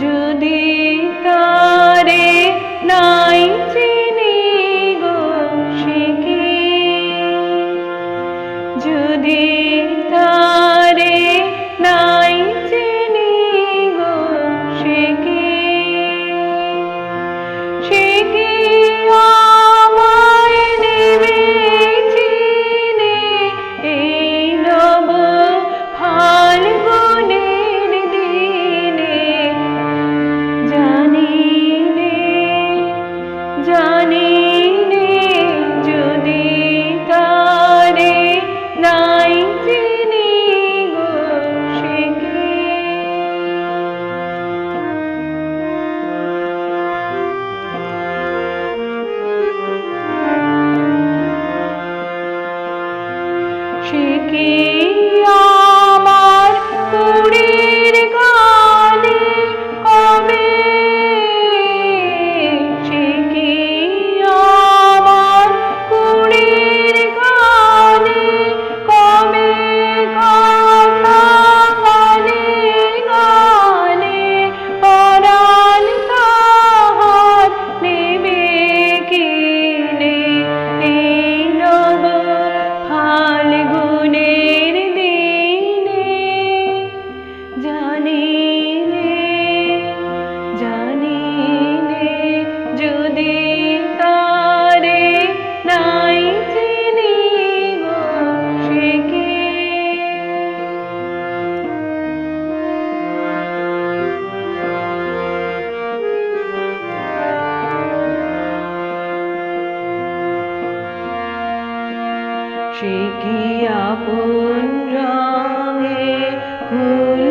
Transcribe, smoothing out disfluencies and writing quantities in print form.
যদি তারে নাই চিনি গো সে কি, যদি তারে নাই চিনি গো সে কি, সে কি আমায় নেবে চিনে এই নব ফাল্গুনের দিনে। জানি নে যদি তারে নাই চিনি গো সে কি। সে কি আমার কুড়ির গানে কবে, সে কি আমার কুড়ির গানে কবে কথা গানে গানে পরাণ তাহার নেবে কিনে এই নব ফাল্গুনের দিনে। জানি নে যদি তারে নাই চিনি গো সে কি। সে কি আপন রঙে ফুল